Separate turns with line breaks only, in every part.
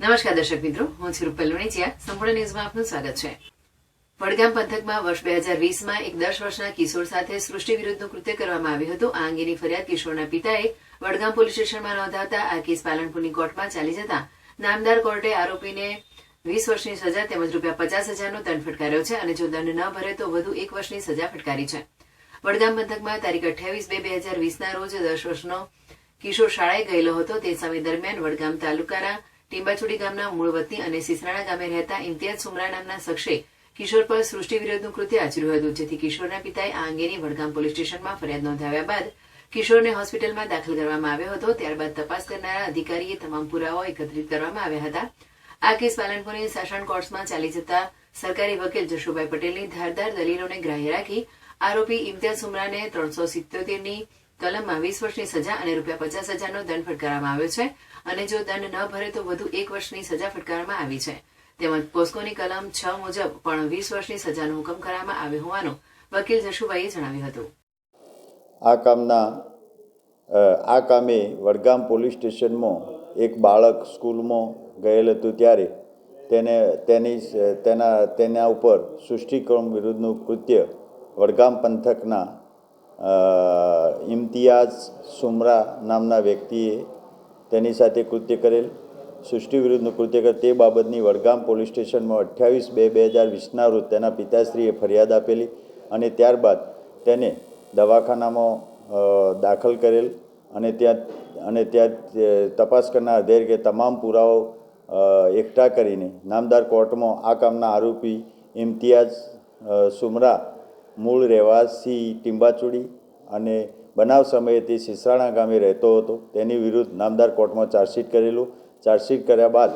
નમસ્કાર દર્શક મિત્રો, હું છું રૂપલ લુણીચિયા. સંપૂર્ણ ન્યૂઝમાં આપનું સ્વાગત છે. વડગામ પંથકમાં વર્ષ 2020માં એક 10 વર્ષના કિશોર સાથે સૃષ્ટિ વિરુદ્ધનું કૃત્ય કરવામાં આવ્યું હતું. આ અંગેની ફરિયાદ કિશોરના પિતાએ વડગામ પોલીસ સ્ટેશનમાં નોંધાવતા આ કેસ પાલનપુરની કોર્ટમાં ચાલી જતા નામદાર કોર્ટે આરોપીને 20 વર્ષની સજા તેમજ ₹50,000નો દંડ ફટકાર્યો છે અને જો દંડ ન ભરે તો વધુ 1 વર્ષની સજા ફટકારી છે. વડગામ પંથકમાં તારીખ 28/2/2020ના રોજ 10 વર્ષનો કિશોર શાળાએ ગયેલો હતો. તે સમય દરમિયાન વડગામ તાલુકાના ટીંબાચોડી ગામના મૂળ વતની અને સિસરાણા ગામે રહેતા ઇમ્તિયાઝ સુમરા નામના શખ્સે કિશોર પર સૃષ્ટિ વિરુદ્ધનું કૃત્ય આચર્યું હતું, જેથી કિશોરના પિતાએ આ અંગેની વડગામ પોલીસ સ્ટેશનમાં ફરિયાદ નોંધાવ્યા બાદ કિશોરને હોસ્પિટલમાં દાખલ કરવામાં આવ્યો હતો. ત્યારબાદ તપાસ કરનારા અધિકારીએ તમામ પુરાવાઓ એકત્રિત કરવામાં આવ્યા હતા. આ કેસ પાલનપુરની સેશન કોર્ટ્સમાં ચાલી જતા સરકારી વકીલ જશુભાઈ પટેલની ધારદાર દલીલોને ગ્રાહ્ય રાખી આરોપી ઇમ્તિયાઝ સુમરાને 377ની કલમમાં 20 વર્ષની સજા અને ₹50,000નો દંડ ફટકારવામાં આવ્યો છે અને જો દંડ ન ભરે તો વધુ 1 વર્ષની સજા ફટકારવામાં આવી છે. તેમજ પોસ્કોની કલમ 6 મુજબ પણ 20 વર્ષની સજાનો હુકમ કરવામાં આવ્યો હોવાનું વકીલ જશુભાઈએ જણાવ્યું હતું.
આ કામે વડગામ પોલીસ સ્ટેશનમાં એક બાળક સ્કૂલમાં ગયેલ હતું, ત્યારે તેના ઉપર સૃષ્ટિક્રમ વિરુદ્ધનું કૃત્ય વડગામ પંથકના ઇમ્તિયાઝ સુમરા નામના વ્યક્તિએ તેની સાથે કૃત્ય કરેલ, સૃષ્ટિ વિરુદ્ધનું કૃત્ય કરેલ. તે બાબતની વડગામ પોલીસ સ્ટેશનમાં 28/2/2020ના રોજ તેના પિતાશ્રીએ ફરિયાદ આપેલી અને ત્યારબાદ તેને દવાખાનામાં દાખલ કરેલ અને ત્યાં તપાસ કરનાર અધિકારીએ તમામ પુરાવો એકઠા કરીને નામદાર કોર્ટમાં આ કામના આરોપી ઇમ્તિયાઝ સુમરા મૂળ રહેવાસી ટીંબાચોડી અને બનાવ સમયે તે સિસરાણા ગામે રહેતો હતો, તેની વિરુદ્ધ નામદાર કોર્ટમાં ચાર્જશીટ કરેલું. ચાર્જશીટ કર્યા બાદ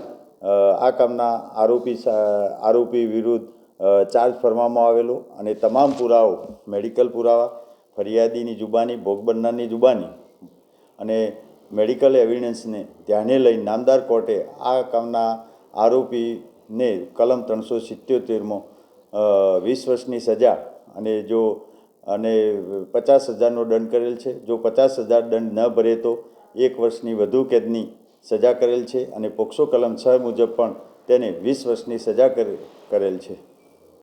આ કામના આરોપી વિરુદ્ધ ચાર્જ ફરવામાં આવેલો અને તમામ પુરાવો, મેડિકલ પુરાવા, ફરિયાદીની જુબાની, ભોગ બનનારની જુબાની અને મેડિકલ એવિડન્સને ધ્યાને લઈ નામદાર કોર્ટે આ કામના આરોપીને કલમ 377માં 20 વર્ષની સજા અને $50,000નો દંડ કરેલ છે. જો 50,000 દંડ ન ભરે તો 1 વર્ષની વધુ કેદની સજા કરેલ છે અને પોક્સો કલમ 6 મુજબ પણ તેને 20 વર્ષની સજા કરેલ છે.